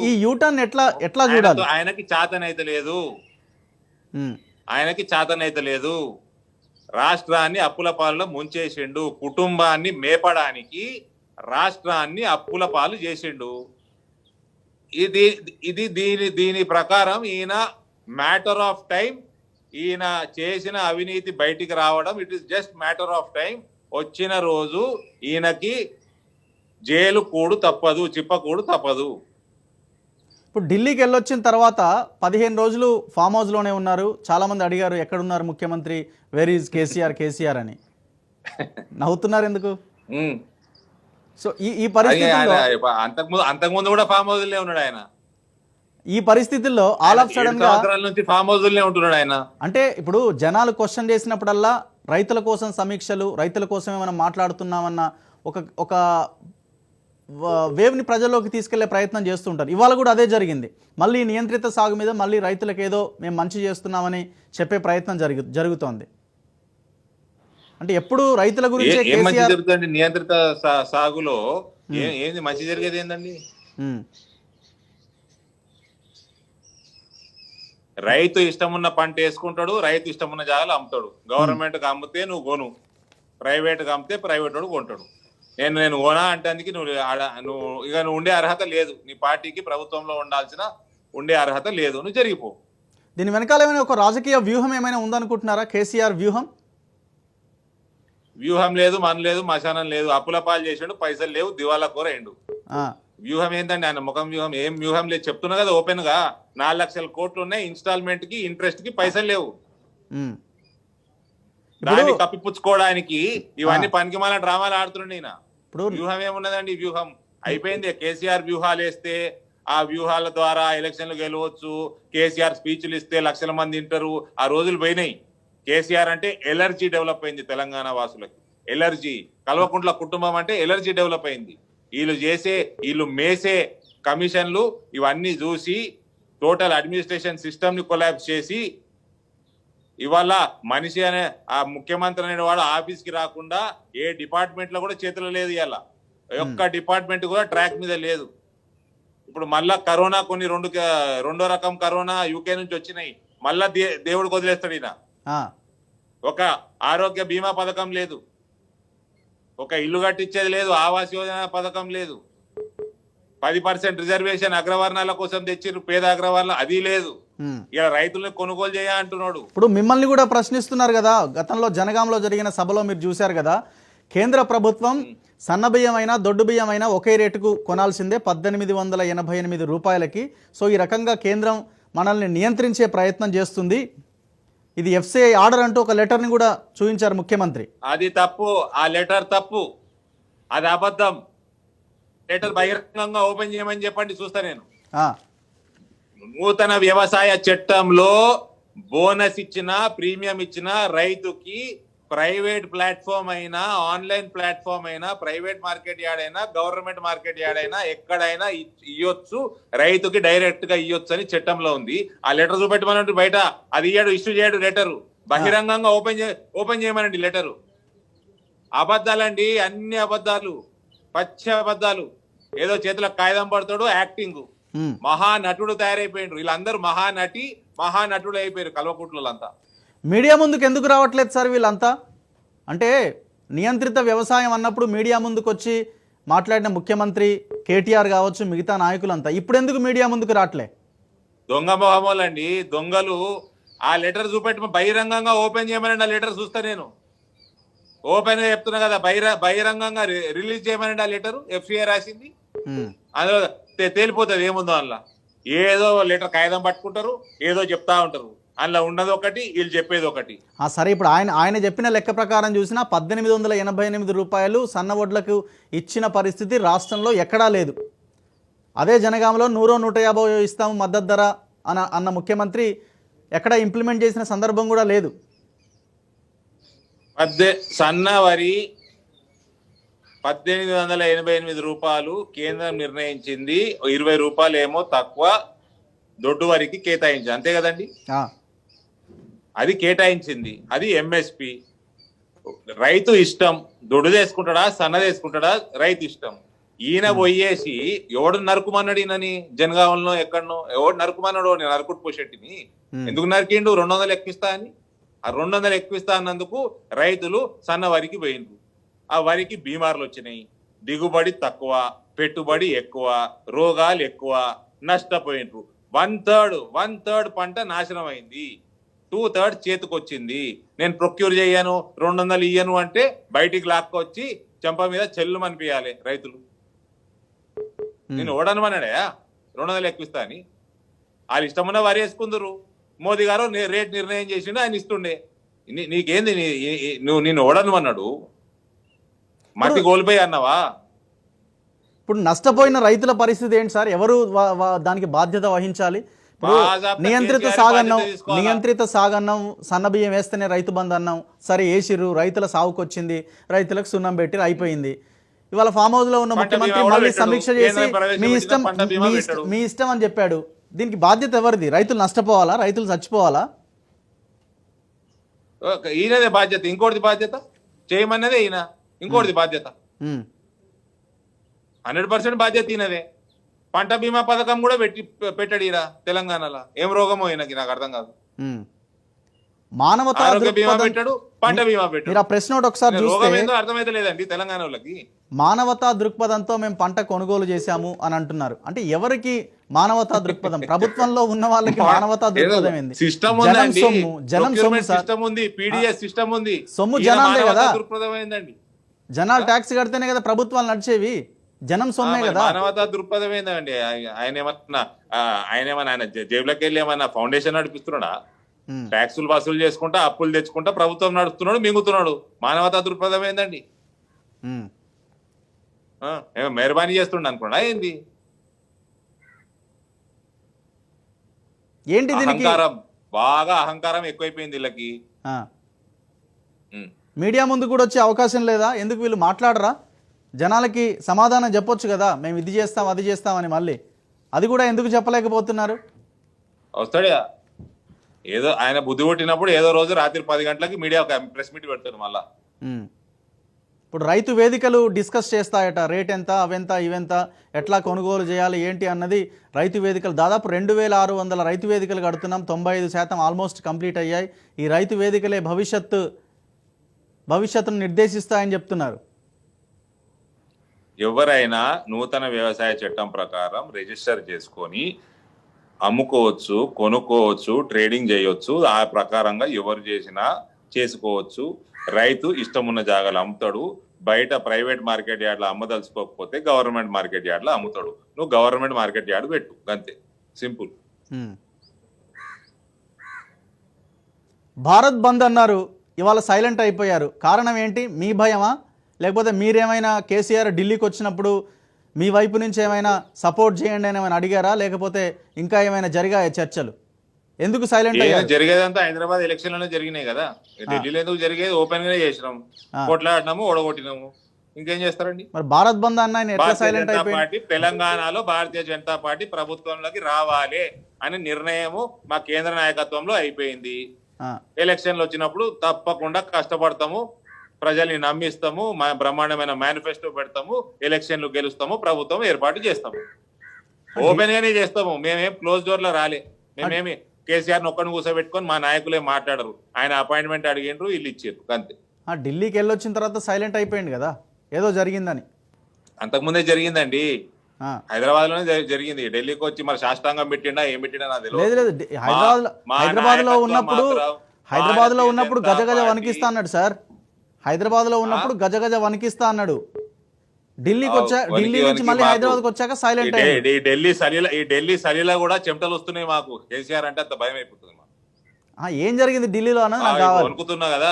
ఈ యూటర్న్ ఎట్లా చూడాలి? ఆయనకి చాతనైతే లేదు. రాష్ట్రాన్ని అప్పుల పాలలో ముంచేసిండు. కుటుంబాన్ని మేపడానికి రాష్ట్రాన్ని అప్పుల పాలు చేసిండు. దీని ప్రకారం ఈయన మ్యాటర్ ఆఫ్ టైం, ఈయన చేసిన అవినీతి బయటికి రావడం it is just matter of time. వచ్చిన రోజు ఈయనకి జైలు కూడు తప్పదు, చిప్పకూడు తప్పదు. ఇప్పుడు ఢిల్లీకి వెళ్ళొచ్చిన తర్వాత 15 రోజులు ఫామ్ హౌస్లోనే ఉన్నారు. చాలామంది అడిగారు ఎక్కడున్నారు ముఖ్యమంత్రి, వేర్ ఈజ్ కేసీఆర్ అని. నవ్వుతున్నారు ఎందుకు? సో ఈ పరిస్థితుల్లో అంతకుముందు కూడా ఫామ్ హౌస్ ఉన్నాడు ఆయన. ఈ పరిస్థితుల్లో ఆల్ ఆఫ్ సడన్ గా నుంచి ఫామ్ హౌస్ ఉంటున్నాడు ఆయన. అంటే ఇప్పుడు జనాలు క్వశ్చన్ చేసినప్పుడల్లా రైతుల కోసం సమీక్షలు, రైతుల కోసమే మనం మాట్లాడుతున్నామన్న ఒక వేవ్ని ప్రజల్లోకి తీసుకెళ్లే ప్రయత్నం చేస్తుంటారు. ఇవాళ కూడా అదే జరిగింది. మళ్ళీ నియంత్రిత సాగు మీద మళ్ళీ రైతులకు ఏదో మేము మంచి చేస్తున్నామని చెప్పే ప్రయత్నం జరుగుతోంది. అంటే ఎప్పుడు రైతుల గురించి నియంత్రిత సాగులో ఏంది మంచి జరిగేది ఏందండి? రైతు ఇష్టమున్న పంట వేసుకుంటాడు, రైతు ఇష్టమున్న జాగాలు అమ్ముతాడు. గవర్నమెంట్కి అమ్మితే నువ్వు కొను, ప్రైవేట్కి అమ్మితే ప్రైవేట్ వాడు కొంటాడు. నేను కొనా అంటే నువ్వు ఉండే అర్హత లేదు, నీ పార్టీకి ప్రభుత్వంలో ఉండే అర్హత లేదు, నువ్వు జరిగిపో. దీని వెనకాల ఏమైనా ఒక రాజకీయ వ్యూహం ఏమైనా ఉందనుకుంటున్నారా? కేసీఆర్ వ్యూహం లేదు, మన లేదు, మశానం లేదు. అప్పుల పాలు చేసాడు, పైసలు లేవు, దివాలా కూర అయిండు. వ్యూహం ఏంటండి? ఆయన ముఖం వ్యూహం ఏం వ్యూహం లేదు. చెప్తున్నా కదా ఓపెన్ గా, 4 లక్షల కోట్లు ఉన్నాయి, ఇన్స్టాల్మెంట్ కి, ఇంట్రెస్ట్ కి పైసలు లేవు. దాన్ని కప్పిపుచ్చుకోవడానికి ఇవన్నీ పనికిమాల డ్రామాలు ఆడుతుండే ఈయన. వ్యూహం ఏమున్నదండి? వ్యూహం అయిపోయింది. కేసీఆర్ వ్యూహాలు వేస్తే ఆ వ్యూహాల ద్వారా ఎలక్షన్లు గెలవచ్చు, కేసీఆర్ స్పీచ్లు ఇస్తే లక్షల మంది వింటారు, ఆ రోజులు పోయినాయి. కేసీఆర్ అంటే ఎలర్జీ డెవలప్ అయింది తెలంగాణ వాసులకి. ఎలర్జీ, కల్వకుంట్ల కుటుంబం అంటే ఎలర్జీ డెవలప్ అయింది. వీళ్ళు మేసే కమిషన్లు ఇవన్నీ చూసి టోటల్ అడ్మినిస్ట్రేషన్ సిస్టమ్ ని కొలాప్స్ చేసి, ఇవాళ మనిషి అనే ఆ ముఖ్యమంత్రి అనేవాడు ఆఫీస్కి రాకుండా ఏ డిపార్ట్మెంట్ లో కూడా చేతిలో లేదు. ఇలా ఒక్క డిపార్ట్మెంట్ కూడా ట్రాక్ మీద లేదు. ఇప్పుడు మళ్ళా కరోనా రెండో రకం కరోనా యూకే నుంచి వచ్చినాయి. మళ్ళా దేవుడికి వదిలేస్తాడు ఈయన. ఒక ఆరోగ్య బీమా పథకం లేదు, ఒక ఇల్లు కట్టించేది లేదు, ఆవాస్ యోజన పథకం లేదు, 10% రిజర్వేషన్ అగ్రవర్ణాల కోసం తెచ్చిర్రు, పేద అగ్రవర్ణ అది లేదు. ఇలా రైతుల్ని కొనుగోలు చేయ అంటున్నాడు. ఇప్పుడు మిమ్మల్ని కూడా ప్రశ్నిస్తున్నారు కదా, గతంలో జనగాంలో జరిగిన సభలో మీరు చూశారు కదా, కేంద్ర ప్రభుత్వం సన్న బియ్యం అయినా దొడ్డు బియ్యం అయినా ఒకే రేటుకు కొనాల్సిందే 1888 రూపాయలకి. సో ఈ రకంగా కేంద్రం మనల్ని నియంత్రించే ప్రయత్నం చేస్తుంది. ఇది ఎఫ్సిఐ ఆర్డర్ అంటూ ఒక లెటర్ని కూడా చూపించారు ముఖ్యమంత్రి. అది తప్పు, ఆ లెటర్ తప్పు, అది అబద్ధం. లెటర్ బహిరంగంగా ఓపెన్ చేయమని చెప్పండి, చూస్తా నేను. నూతన వ్యవసాయ చట్టంలో బోనస్ ఇచ్చిన, ప్రీమియం ఇచ్చిన రైతుకి ప్రైవేట్ ప్లాట్ఫామ్ అయినా, ఆన్లైన్ ప్లాట్ఫామ్ అయినా, ప్రైవేట్ మార్కెట్ యార్డ్ అయినా, గవర్నమెంట్ మార్కెట్ యార్డ్ అయినా ఎక్కడైనా ఇయ్యొచ్చు, రైతుకి డైరెక్ట్ గా ఇయ్యొచ్చు అని చట్టంలో ఉంది. ఆ లెటర్ చూపెట్టమనండి బయట, అది ఇష్యూ చేయడు లెటరు, బహిరంగంగా ఓపెన్ చేయమనండి లెటరు. అబద్ధాలండి, అన్ని అబద్ధాలు, పచ్చ అబద్ధాలు. ఏదో చేతిలో కాగితం పడతాడు, యాక్టింగ్. మహానటుడు తయారైపోయిండ్రు వీళ్ళందరూ, మహానటుడు అయిపోయారు కల్వకుట్లంతా. మీడియా ముందుకు ఎందుకు రావట్లేదు సార్ వీళ్ళంతా? అంటే నియంత్రిత వ్యవసాయం అన్నప్పుడు మీడియా ముందుకు వచ్చి మాట్లాడిన ముఖ్యమంత్రి కేటీఆర్ కావచ్చు, మిగతా నాయకులంతా ఇప్పుడు ఎందుకు మీడియా ముందుకు రావట్లే? దొంగ మొహమోలండి, దొంగలు. ఆ లెటర్ చూపెట్టి బహిరంగంగా ఓపెన్ చేయమనండి, ఆ లెటర్ చూస్తా నేను. ఓపెన్ గా చెప్తున్నా కదా, బహిరంగంగా రిలీజ్ చేయమనండి ఆ లెటర్. ఎఫ్సిఐ రాసింది, అందులో తేలిపోతుంది ఏముందో. అందులో ఏదో లెటర్ కాగితం పట్టుకుంటారు, ఏదో చెప్తా ఉంటారు. అందులో ఉన్నది ఒకటి, వీళ్ళు చెప్పేది ఒకటి. సరే, ఇప్పుడు ఆయన చెప్పిన లెక్క ప్రకారం చూసినా 1888 రూపాయలు సన్న వడ్లకు ఇచ్చిన పరిస్థితి రాష్ట్రంలో ఎక్కడా లేదు. అదే జనగామలో 100-150 ఇస్తాము మద్దతు ధర అన్న ముఖ్యమంత్రి ఎక్కడ ఇంప్లిమెంట్ చేసిన సందర్భం కూడా లేదు. సన్న వరి 1888 రూపాయలు కేంద్రం నిర్ణయించింది, 20 రూపాయలు ఏమో తక్కువ దొడ్డు వరికి కేటాయించింది, అంతే కదండి? అది కేటాయించింది, అది ఎంఎస్పి. రైతు ఇష్టం, దొడ్డు తీసుకుంటాడా సన్న తీసుకుంటాడా రైతు ఇష్టం. ఈయన పోయేసి ఎవడు నరుకుమన్నాడు ఈయనని, జనగావంలో ఎక్కడనో ఎవడు నరుకుమన్నాడు, నేను నరుకుడు పోషెట్టిని ఎందుకు నరికిండు? 200 ఎక్కువిస్తా అని. ఆ 200 ఎక్కువిస్తా అన్నందుకు రైతులు సన్న వరికి పోయిండ్రు. ఆ వరికి బీమార్లు వచ్చినాయి, దిగుబడి తక్కువ, పెట్టుబడి ఎక్కువ, రోగాలు ఎక్కువ, నష్టపోయిండ్రు. 1/3 పంట నాశనం అయింది, 2/3 చేతికొచ్చింది. నేను ప్రొక్యూర్ చేయను, 200 ఇయ్యను అంటే బయటికి లాక్కొచ్చి చెంప మీద చెల్లు అనిపించాలి రైతులు. నేను ఓడనమన్నాడా 200 ఎక్కువిస్తా అని? వాళ్ళు ఇష్టమున్న వరి వేసుకుందరు. మోదీ గారు రేట్ నిర్ణయం చేసిండు, ఆయన ఇస్తుండే. నీకేంది, నిన్ను ఓడనమన్నాడు, మట్టి కోల్పోయి అన్నావా? ఇప్పుడు నష్టపోయిన రైతుల పరిస్థితి ఏంటి సార్? ఎవరు దానికి బాధ్యత వహించాలి? నియంత్రిత సాగన్నం సన్న బియ్యం వేస్తేనే రైతు బంధు అన్నాం, సరే వేసిర్రు, రైతుల సాగుకు వచ్చింది, రైతులకు సున్నం పెట్టి అయిపోయింది. ఇవాళ ఫామ్ హౌస్ లో ఉన్న ముఖ్యమంత్రి మళ్ళీ సమీక్ష చేసి మీ ఇష్టం అని చెప్పాడు. దీనికి బాధ్యత ఎవరిది? రైతులు నష్టపోవాలా? రైతులు చచ్చిపోవాలా? ఈయనదే బాధ్యత, ఇంకోటిది బాధ్యత చేయమన్నదే ఈయన, ఇంకోటిది బాధ్యత. 100% బాధ్యత ఈయనదే. పంట బీమా పథకం కూడా పెట్టాడు ఈయన తెలంగాణలో. ఏం రోగమో ఈయనకి, నాకు అర్థం కాదు. మానవతా బీమా పెట్టాడు, పంట బీమా పెట్టాడు. ప్రెస్ నోట్ ఒకసారి రోగం ఏందో అర్థమైతే లేదండి తెలంగాణ వాళ్ళకి. మానవతా దృక్పథంతో మేము పంట కొనుగోలు చేశాము అని అంటున్నారు. అంటే ఎవరికి మానవతా దృక్పథం? ప్రభుత్వంలో ఉన్న వాళ్ళకి మానవతా దృక్పథం ఏంది? సిస్టమ్ జనం సొమ్ము సిస్టమ్ ఉంది, పీడిఎస్ సిస్టమ్ ఉంది, సొమ్ము జనాలే కదా. దృక్పథం ఏందండి? జనాలు ట్యాక్స్ కడితేనే కదా ప్రభుత్వాలు నడిచేవి, జనం సొమ్మే కదా. మానవతా దృక్పథం ఏందండి? ఆయన జేబులోకి వెళ్ళి ఏమన్నా ఫౌండేషన్ నడిపిస్తున్నాడా? ట్యాక్సులు వసూలు చేసుకుంటా, అప్పులు తెచ్చుకుంటా ప్రభుత్వం నడుస్తున్నాడు, మింగుతున్నాడు. మానవతా దృక్పథం ఏందండి? మెహర్బానీ చేస్తుండ అనుకోండి ఏంది? ఏంటి అహంకారం, బాగా అహంకారం ఎక్కువైపోయింది వీళ్ళకి. మీడియా ముందు కూడా వచ్చే అవకాశం లేదా? ఎందుకు వీళ్ళు మాట్లాడరా? జనాలకి సమాధానం చెప్పొచ్చు కదా, మేము ఇది చేస్తాం అది చేస్తామని. మళ్ళీ అది కూడా ఎందుకు చెప్పలేకపోతున్నారు? వస్తాడు ఏదో ఆయన బుద్ధి కొట్టినప్పుడు ఏదో రోజు రాత్రి 10 గంటలకి మీడియా ఒక ప్రెస్ మీట్ పెడతాడు మళ్ళా. ఇప్పుడు రైతు వేదికలు డిస్కస్ చేస్తాయట, రేట్ ఎంత, అవెంత, ఇవెంత, ఎట్లా కొనుగోలు చేయాలి ఏంటి అన్నది. రైతు వేదికలు దాదాపు 2600 రైతు వేదికలు కడుతున్నాం, 95% ఆల్మోస్ట్ కంప్లీట్ అయ్యాయి. ఈ రైతు వేదికలే భవిష్యత్తును నిర్దేశిస్తాయని చెప్తున్నారు. ఎవరైనా నూతన వ్యవసాయ చట్టం ప్రకారం రిజిస్టర్ చేసుకొని అమ్ముకోవచ్చు, కొనుక్కోవచ్చు, ట్రేడింగ్ చేయొచ్చు. ఆ ప్రకారంగా ఎవరు చేసినా చేసుకోవచ్చు. రైతు ఇష్టం ఉన్న జాగాలు అమ్ముతాడు. బయట ప్రైవేట్ మార్కెట్ యార్డ్లో అమ్మదలుచుకోకపోతే గవర్నమెంట్ మార్కెట్ యార్డ్లో అమ్ముతాడు. నువ్వు గవర్నమెంట్ మార్కెట్ యార్డ్ పెట్టు, అంతే, సింపుల్. భారత్ బంద్ అన్నారు, ఇవాళ సైలెంట్ అయిపోయారు. కారణం ఏంటి? మీ భయమా, లేకపోతే మీరేమైనా కేసీఆర్ ఢిల్లీకి వచ్చినప్పుడు మీ వైపు నుంచి ఏమైనా సపోర్ట్ చేయండి అని ఏమైనా అడిగారా, లేకపోతే ఇంకా ఏమైనా జరిగాయా చర్చలు? ఎందుకు సైలెంట్ అయ్యారు? జరిగేదంతా హైదరాబాద్ ఎలక్షన్లోనే జరిగినాయి కదా, ఢిల్లీలో ఎందుకు జరిగేది? ఓపెన్ గానే చేసినాం, కొట్లాడినాము, ఓడగొట్టినాము, ఇంకేం చేస్తారండి? మరి భారత్ బంద్ అన్న ఆయన ఎట్లా భారతీయ సైలెంట్ జనతా అయిపోయింది? పార్టీ తెలంగాణలో భారతీయ జనతా పార్టీ ప్రభుత్వంలోకి రావాలి అనే నిర్ణయము మా కేంద్ర నాయకత్వంలో అయిపోయింది. ఎలక్షన్లు వచ్చినప్పుడు తప్పకుండా కష్టపడతాము, ప్రజల్ని నమ్మిస్తాము, బ్రహ్మాండమైన మేనిఫెస్టో పెడతాము, ఎలక్షన్లు గెలుస్తాము, ప్రభుత్వం ఏర్పాటు చేస్తాము. ఓపెన్ గానే చేస్తాము. మేమేం క్లోజ్ డోర్ లో రాలే. మేమేమి కేసీఆర్ ఒక్కడిని కూర్చోబెట్టుకొని మా నాయకులే మాట్లాడరు. ఆయన అపాయింట్మెంట్ అడిగిండ్రు, ఇల్లు ఇచ్చారు, అంతే. ఢిల్లీకి వెళ్ళొచ్చిన తర్వాత సైలెంట్ అయిపోయింది కదా, ఏదో జరిగిందని. అంతకుముందే జరిగిందండి, హైదరాబాద్ లోనే జరిగింది. ఢిల్లీకి వచ్చి మరి సాష్టాంగం పెట్టిండా, ఏం పెట్టిండా నాకు లేదు లేదు, హైదరాబాద్ లో ఉన్నప్పుడు గజగజ వణికిస్తా అన్నాడు సార్. హైదరాబాద్ లో ఉన్నప్పుడు గజగజ వణికిస్తా అన్నాడు. ఢిల్లీ నుంచి మళ్ళీ హైదరాబాద్కి వచ్చాక సైలెంట్ అయ్యాడు. ఈ ఢిల్లీ సలీలా కూడా చెమటలు వస్తున్నాయి మాకు. కేసీఆర్ అంటే అంత భయం అయిపోతుంది. ఏం జరిగింది ఢిల్లీలో అన్నది నాకు కావాలి. అనుకుతున్నా కదా,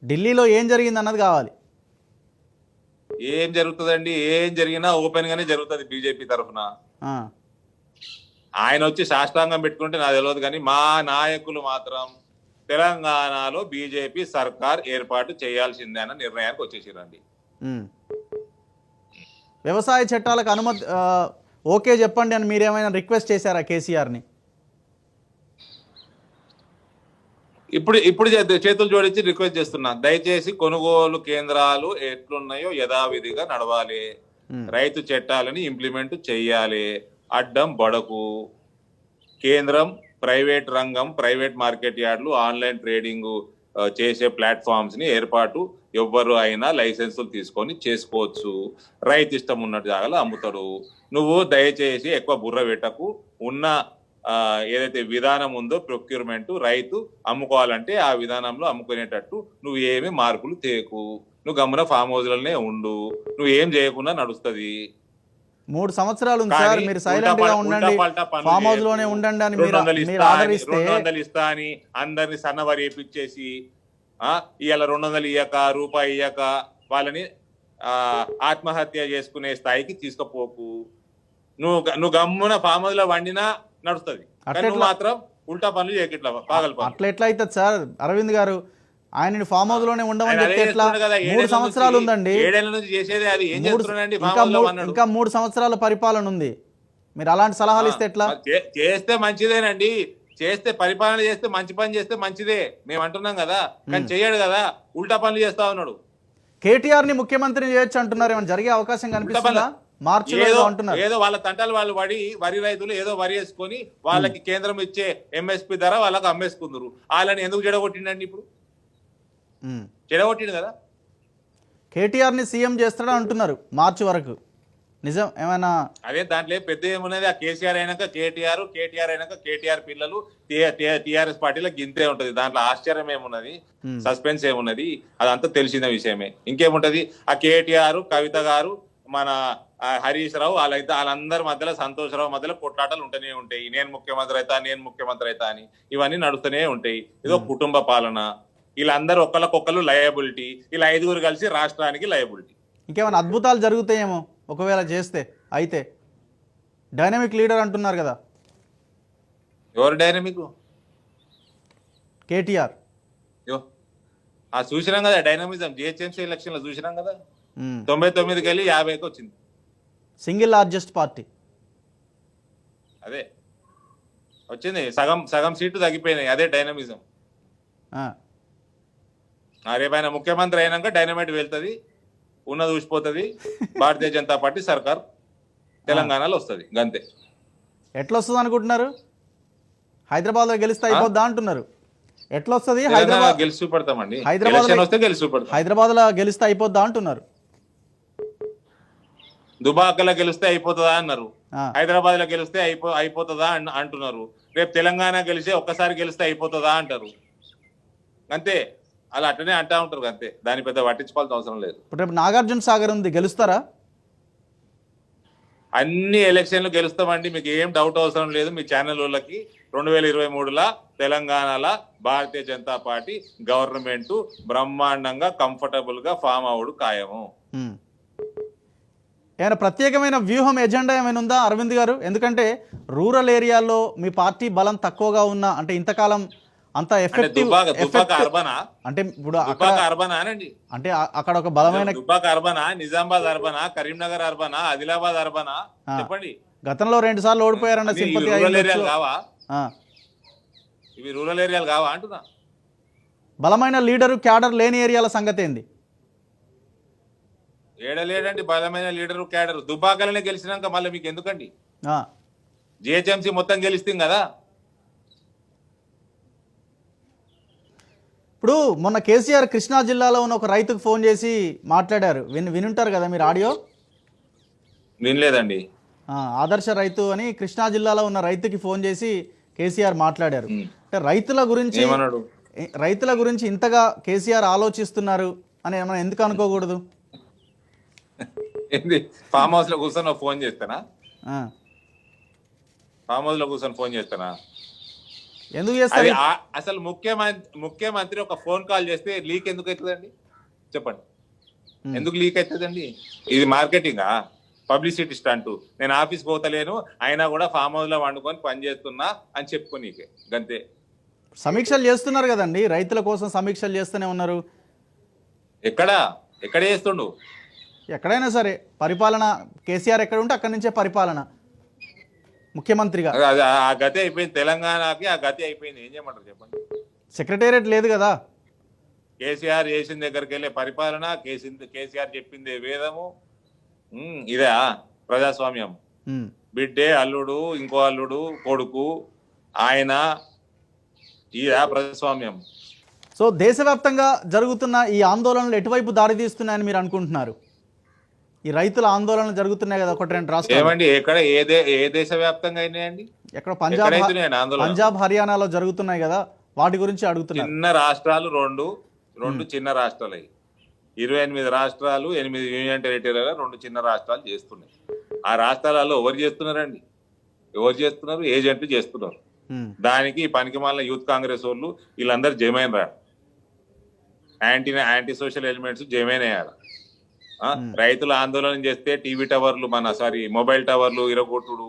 ఢిల్లీలో ఏం జరిగింది అన్నది కావాలి. ఏం జరుగుతుందండి? ఏం జరిగినా ఓపెన్ గానే జరుగుతుంది బీజేపీ తరఫున. ఆయన వచ్చి సాష్టాంగం పెట్టుకుంటే నాకు తెలియదు, కానీ మా నాయకులు మాత్రం తెలంగాణలో బీజేపీ సర్కార్ ఏర్పాటు చేయాల్సిందే అన్న నిర్ణయానికి వచ్చేసిరండి. వ్యవసాయ చట్టాలకు అనుమతి ఓకే చెప్పండి అని మీరేమైనా రిక్వెస్ట్ చేశారా కేసీఆర్ని? ఇప్పుడు చేతులు జోడించి రిక్వెస్ట్ చేస్తున్నా, దయచేసి కొనుగోలు కేంద్రాలు ఎట్లున్నాయో యథావిధిగా నడవాలి, రైతు చట్టాలని ఇంప్లిమెంట్ చెయ్యాలి, అడ్డం బడకు. కేంద్రం, ప్రైవేట్ రంగం, ప్రైవేట్ మార్కెట్ యార్డులు, ఆన్లైన్ ట్రేడింగ్ చేసే ప్లాట్ఫామ్స్ ని ఏర్పాటు ఎవ్వరు అయినా లైసెన్సులు తీసుకొని చేసుకోవచ్చు. రైతు ఇష్టం ఉన్నట్టు జాగాలో అమ్ముతాడు. నువ్వు దయచేసి ఎక్కువ బుర్ర పెట్టకు. ఉన్న ఏదైతే విధానం ఉందో ప్రొక్యూర్మెంట్, రైతు అమ్ముకోవాలంటే ఆ విధానంలో అమ్ముకునేటట్టు నువ్వు ఏమి మార్పులు తేకు. నువ్వు గమ్మున ఫామ్ హౌస్లనే ఉండు, నువ్వు ఏం చేయకుండా నడుస్తుంది. 3 సంవత్సరాలు ఉంది సార్, మీరు సైలెంట్ గా ఉండండి, ఫామ్ హౌస్ లోనే ఉండండి అని మీరు ఆర్డర్ ఇస్తే 200 ఇస్తా అని అందరిని సన్నవారి వేపించేసి ఇవాళ 200 ఇయ్యక, రూపాయి ఇయ్యక వాళ్ళని ఆత్మహత్య చేసుకునే స్థాయికి తీసుకుపోకు. నువ్వు గమ్మున ఫామ్ హౌస్ లో వండినా నడుస్తుంది, మాత్రం ఉల్టా పనులు చేయకిట్లా పాగల పనులు. అట్లా ఎట్లా అవుతుంది సార్? అరవింద్ గారు ఆయన ఫామ్ హౌస్ లోనే ఉండమని చెప్తే ఎట్లా? 3 సంవత్సరాలు ఉందండి, ఇంకా 3 సంవత్సరాల పరిపాలన ఉంది. మీరు అలాంటి సలహాలు ఇస్తే ఎట్లా? చేస్తే మంచిదేనండి, చేస్తే పరిపాలన చేస్తే మంచి పని చేస్తే మంచిదే, మేము అంటున్నాం కదా. కానీ చెయ్యడు కదా, ఉల్టా పనులు చేస్తా ఉన్నాడు. కేటీఆర్ ని ముఖ్యమంత్రిని చేయొచ్చు అంటున్నారు, ఏమైనా జరిగే అవకాశం కనిపిస్తుందా? ఏదో వాళ్ళ తంటాలు వాళ్ళు వరి రైతులు ఏదో వరి వేసుకొని వాళ్ళకి కేంద్రం ఇచ్చే ఎంఎస్పి ధర వాళ్ళకి అమ్మేసుకుందరు. వాళ్ళని ఎందుకు చెడగొట్టిండండి? ఇప్పుడు చెడగొట్టిండు కదా. కేటీఆర్ ని సీఎం చేస్తాడని అంటున్నారు మార్చి వరకు, నిజం ఏమైనా? అదే దాంట్లో పెద్ద ఏమున్నది, ఆ కేసీఆర్ అయినాక కేటీఆర్, కేటీఆర్ అయినాక కేటీఆర్ పిల్లలు, టీఆర్ఎస్ పార్టీలో గింతే ఉంటది. దాంట్లో ఆశ్చర్యం ఏమున్నది, సస్పెన్స్ ఏమున్నది, అదంతా తెలిసిన విషయమే. ఇంకేముంటది? ఆ కేటీఆర్, కవిత గారు, మన హరీష్ రావు, వాళ్ళందరి మధ్యలో, సంతోషరావు మధ్యలో కొట్లాటలు ఉంటూనే ఉంటాయి. నేను ముఖ్యమంత్రి అవుతా అని ఇవన్నీ నడుస్తూనే ఉంటాయి. ఇదో కుటుంబ పాలన. వీళ్ళందరూ ఒకళ్ళకొకళ్ళు లయబిలిటీ, ఇలా 5గురు కలిసి రాష్ట్రానికి లయబిలిటీ. ఇంకేమైనా అద్భుతాలు జరుగుతాయేమో ఒకవేళ చేస్తే. అయితే డైనమిక్ లీడర్ అంటున్నారు కదా, ఎవరు డైనమిక్? కేటీఆర్. చూసినాం కదా డైనమిజం, జిహెచ్ఎంసీ ఎలక్షన్ లో చూసినాం కదా. 99కి వెళ్ళి 50కి వచ్చింది. సింగిల్ లార్జెస్ట్ పార్టీ అదే వచ్చింది. సగం సీట్లు తగ్గిపోయినాయి. అదే డైనమిజం. రేపు ఆయన ముఖ్యమంత్రి అయినాక డైనమైట్ వెళ్తుంది, ఉన్నది ఊసిపోతుంది. భారతీయ జనతా పార్టీ సర్కార్ తెలంగాణలో వస్తుంది, గంతే. ఎట్లా వస్తుంది అనుకుంటున్నారు? హైదరాబాద్ లో గెలిస్తే అయిపోద్దా అంటున్నారు. ఎట్లా వస్తుంది? గెలిచి చూపెడతామండి. హైదరాబాద్ లో గెలిస్తే అయిపోద్దా అంటున్నారు. దుబాకలో గెలిస్తే అయిపోతుందా అన్నారు, ఆ. హైదరాబాద్ లో గెలిస్తే అయిపోతుందా అంటున్నారు, రేపు తెలంగాణ గెలిస్తే ఒక్కసారి గెలిస్తే అయిపోతుందా అంటారు. అంతే, అలా అట్లనే అంటా ఉంటారు అంతే, దాని పెద్ద పట్టించుకోవాల్సిన అవసరం లేదు. ఇప్పుడు రేపు నాగార్జున సాగర్ ఉంది, గెలుస్తారా? అన్ని ఎలక్షన్లు గెలుస్తామండి, మీకు ఏం డౌట్ అవసరం లేదు. మీ ఛానల్ వాళ్ళకి 2023 తెలంగాణలో భారతీయ జనతా పార్టీ గవర్నమెంట్ బ్రహ్మాండంగా కంఫర్టబుల్ గా ఫామ్ అవుడు ఖాయము. ఏమైనా ప్రత్యేకమైన వ్యూహం, ఎజెండా ఏమైనా ఉందా అరవింద్ గారు? ఎందుకంటే రూరల్ ఏరియాల్లో మీ పార్టీ బలం తక్కువగా ఉన్నా, అంటే ఇంతకాలం అంత ఎఫెక్టివ్ అర్బనా అంటే ఇప్పుడు అర్బనా అనండి, అంటే అక్కడ ఒక బలమైన దుబ్బాక అర్బనా, నిజామాబాద్ అర్బనా, కరీంనగర్ అర్బనా, ఆదిలాబాద్ అర్బనా, చెప్పండి. గతంలో 2 సార్లు ఓడిపోయారన్న సింపతి రూరల్ ఏరియాలు కావా? ఆ. ఇవి రూరల్ ఏరియాలు కావా అంటున్నా. బలమైన లీడరు క్యాడర్ లేని ఏరియాల సంగతి ఏంది? ఏడలేడండి బలమైన లీడరు క్యాడర్. దుబ్బాకలనే గెలిచినాక మళ్ళీ మీకు ఎందుకండి? జిహెచ్ఎంసీ మొత్తం గెలిస్తే కదా. ఇప్పుడు మొన్న కేసీఆర్ కృష్ణా జిల్లాలో ఉన్న ఒక రైతుకు ఫోన్ చేసి మాట్లాడారు, వినుంటారు కదా మీరు ఆడియో? వినలేదండి. ఆదర్శ రైతు అని కృష్ణా జిల్లాలో ఉన్న రైతుకి ఫోన్ చేసి కేసీఆర్ మాట్లాడారు. అంటే రైతుల గురించి ఇంతగా కేసీఆర్ ఆలోచిస్తున్నారు అని మనం ఎందుకు అనుకోకూడదు? ఫామ్ హౌస్ లో కూర్చొని ఫోన్ చేస్తానా? ఫామ్ హౌస్ లో కూర్చొని ఫోన్ చేస్తానా? ఎందుకు చేస్తారు? అసలు ముఖ్యమంత్రి ఒక ఫోన్ కాల్ చేస్తే లీక్ ఎందుకు అవుతుందండి చెప్పండి? ఎందుకు లీక్ అవుతుందండి? ఇది మార్కెటింగా, పబ్లిసిటీ స్టంట్. నేను ఆఫీస్ పోతలేను అయినా కూడా ఫామ్ హౌస్ లో వండుకొని పని చేస్తున్నా అని చెప్పుకో గంతే. సమీక్షలు చేస్తున్నారు కదండి, రైతుల కోసం సమీక్షలు చేస్తూనే ఉన్నారు. ఎక్కడ చేస్తుండు? ఎక్కడైనా సరే పరిపాలన, కేసీఆర్ ఎక్కడ ఉంటే అక్కడి నుంచే పరిపాలన ముఖ్యమంత్రిగా. ఆ గతి అయిపోయింది తెలంగాణకి, ఆ గతి అయిపోయింది. ఏం చేయమంటారు చెప్పండి? సెక్రటేరియట్ లేదు కదా. కేసీఆర్ చేసిన దగ్గరికి వెళ్ళే పరిపాలన, కేసీఆర్ చెప్పింది వేదము. ఇదే ప్రజాస్వామ్యం. బిడ్డే, అల్లుడు, ఇంకో అల్లుడు, కొడుకు, ఆయన, ఇదా ప్రజాస్వామ్యం. సో దేశవ్యాప్తంగా జరుగుతున్న ఈ ఆందోళనలు ఎటువైపు దారి తీస్తున్నాయని మీరు అనుకుంటున్నారు? ఈ రైతుల ఆందోళనలు జరుగుతున్నాయి కదా 1-2 రాష్ట్రాలు. ఏమండి ఎక్కడ ఏ దేశవ్యాప్తంగా అయినాయండి? ఎక్కడ పంజాబ్ హర్యానాలో జరుగుతున్నాయి కదా, వాటి గురించి అడుగుతున్నారు. చిన్న రాష్ట్రాలు రెండు చిన్న రాష్ట్రాలు, 28 రాష్ట్రాలు, 8 యూనియన్ టెరిటరీలో 2 చిన్న రాష్ట్రాలు చేస్తున్నాయి. ఆ రాష్ట్రాలలో ఎవరు చేస్తున్నారు? ఏజెంట్లు చేస్తున్నారు. దానికి పనికిమాలిన యూత్ కాంగ్రెస్ వాళ్ళు వీళ్ళందరూ జమైన్ రా, యాంటీ సోషల్ ఎలిమెంట్స్ జమైన్ అయ్యారు. రైతులు ఆందోళన చేస్తే టీవీ టవర్లు మొబైల్ టవర్లు ఇరగొట్టుడు,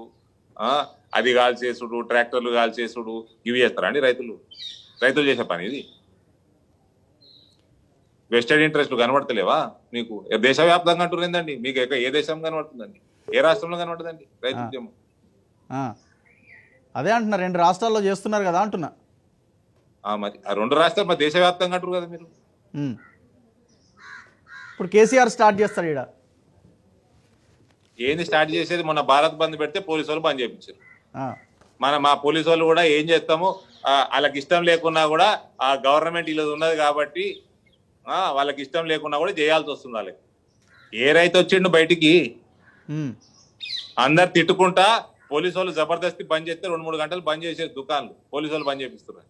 అది కాల్చేసుడు, ట్రాక్టర్లు కాల్చేసుడు, ఇవి చేస్తారా అండి రైతులు చేసే పని ఇది? వెస్టెడ్ ఇంట్రెస్ట్ కనబడతలేవా మీకు? దేశవ్యాప్తంగా అంటున్నారండి, మీకు ఏ దేశం కనబడుతుందండి? ఏ రాష్ట్రంలో కనబడుతుందండి రైతు ఉద్యమం? అదే అంటున్నా, 2 రాష్ట్రాల్లో చేస్తున్నారు కదా అంటున్నా. మరి ఆ 2 రాష్ట్రాలు మరి దేశవ్యాప్తంగా అంటారు కదా మీరు. ఇప్పుడు కేసీఆర్ స్టార్ట్ చేస్తారు ఇక్కడ. ఏంది స్టార్ట్ చేసేది? మొన్న భారత్ బంద్ పెడితే పోలీసు వాళ్ళు బంద్ చేయించారు. మా పోలీసు వాళ్ళు కూడా ఏం చేస్తాము, వాళ్ళకి ఇష్టం లేకున్నా కూడా ఆ గవర్నమెంట్ ఇలా ఉన్నది కాబట్టి వాళ్ళకి ఇష్టం లేకున్నా కూడా చేయాల్సి వస్తుంది. వాళ్ళకి ఏ రైతు వచ్చిండు బయటికి? అందరు తిట్టుకుంటా పోలీసు వాళ్ళు జబర్దస్తి బంద్ చేస్తే 2-3 గంటలు బంద్ చేసేది దుకాణాలు, పోలీసు వాళ్ళు బంద్ చేపిస్తున్నారు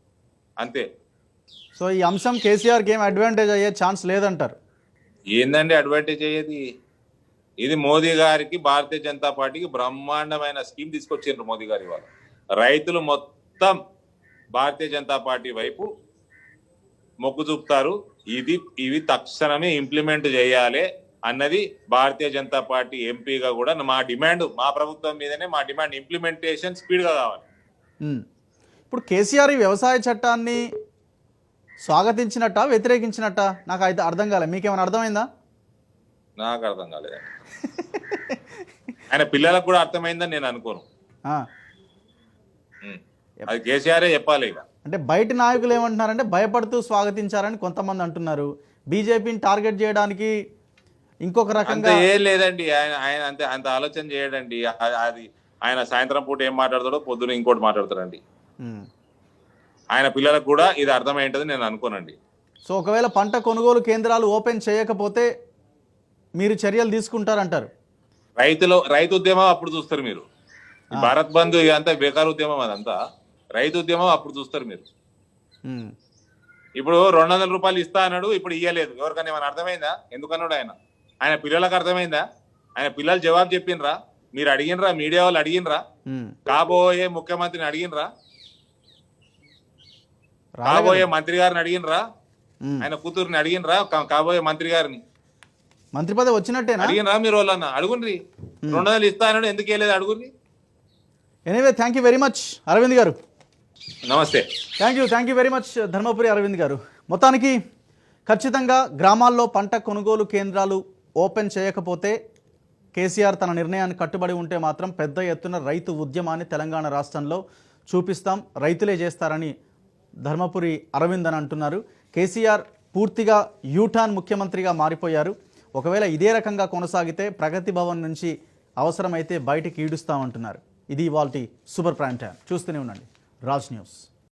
అంతే. సో ఈ అంశం కేసీఆర్కి ఏం అడ్వాంటేజ్ అయ్యే ఛాన్స్ లేదంటారు? ఏందండి అడ్వాంటేజ్ అయ్యేది? ఇది మోదీ గారికి, భారతీయ జనతా పార్టీకి బ్రహ్మాండమైన స్కీమ్ తీసుకొచ్చిండ్రు మోదీ గారి వాళ్ళు. రైతులు మొత్తం భారతీయ జనతా పార్టీ వైపు మొగ్గు చూపుతారు. ఇవి తక్షణమే ఇంప్లిమెంట్ చేయాలి అన్నది భారతీయ జనతా పార్టీ ఎంపీగా కూడా మా డిమాండ్. మా ప్రభుత్వం మీదనే మా డిమాండ్, ఇంప్లిమెంటేషన్ స్పీడ్గా కావాలి. ఇప్పుడు కేసీఆర్ ఈ వ్యవసాయ చట్టాన్ని స్వాగతించినట్ట, వ్యతిరేకించినట్ట? నాకు అయితే అర్థం కాలేదు. మీకేమైనా అర్థమైందా? నాకు అర్థం కాలేదండి. ఆయన పిల్లలకు కూడా అర్థమైందని నేను అనుకోను. అది కేసీఆరే చెప్పాలి. ఇక అంటే బయట నాయకులు ఏమంటున్నారంటే భయపడుతూ స్వాగతించారని కొంతమంది అంటున్నారు. బీజేపీని టార్గెట్ చేయడానికి ఇంకొక రకంగా ఏం లేదండి. ఆయన అంత ఆలోచన చేయడండి. అది ఆయన సాయంత్రం పూట ఏం మాట్లాడతాడో పొద్దున ఇంకోటి మాట్లాడతాడండి. ఆయన పిల్లలకు కూడా ఇది అర్థమైంటది నేను అనుకోనండి. సో ఒకవేళ పంట కొనుగోలు కేంద్రాలు ఓపెన్ చేయకపోతే మీరు చర్యలు తీసుకుంటారంటారు? రైతు ఉద్యమం అప్పుడు చూస్తారు మీరు. ఈ భారత్ బంద్ ఇదంతా బేకార్ ఉద్యమం, అదంతా రైతు ఉద్యమం అప్పుడు చూస్తారు మీరు. ఉమ్. ఇప్పుడు 200 రూపాయలు ఇస్తా అన్నాడు, ఇప్పుడు ఇయ్యలేదు. ఎవరికైనా ఏమైనా అర్థమైందా? ఎందుకన్నాడు ఆయన పిల్లలకు అర్థమైందా? ఆయన పిల్లలు జవాబు చెప్పిండ్రా? మీరు అడిగినరా? మీడియా వాళ్ళు అడిగినరా? కాబోయే ముఖ్యమంత్రిని అడిగినరా? కాబోయే మంత్రి గారిని అడిగినరా? ఆయన కూతురుని అడిగినరా? కాబోయే మంత్రి గారిని మంత్రి పదవి వచ్చినట్టేనా? అడిగినరా మీరు? వాళ్ళన్న అడుగుండ్రి. 200 ఇస్తా అన్నాడు, ఎందుకు వేయలేదు అడుగుండ్రి. Anyway thank you very much Aravind garu. నమస్తే. Thank you very much Dharmapuri Aravind garu. మొత్తానికి ఖచ్చితంగా గ్రామాల్లో పంట కొనుగోలు కేంద్రాలు ఓపెన్ చేయకపోతే కేసీఆర్ తన నిర్ణయాన్ని కట్టుబడి ఉంటే మాత్రం పెద్ద ఎత్తున రైతు ఉద్యమాన్ని తెలంగాణ రాష్ట్రంలో చూపిస్తాం, రైతులే చేస్తారని ధర్మపురి అరవింద్ అని అంటున్నారు. కేసీఆర్ పూర్తిగా యూటర్న్ ముఖ్యమంత్రిగా మారిపోయారు. ఒకవేళ ఇదే రకంగా కొనసాగితే ప్రగతి భవన్ నుంచి అవసరమైతే బయటికి ఈడుస్తామంటున్నారు. ఇది ఇవాల్టి సూపర్ ప్రైమ్ టైం. చూస్తూనే ఉండండి రాజ్ న్యూస్.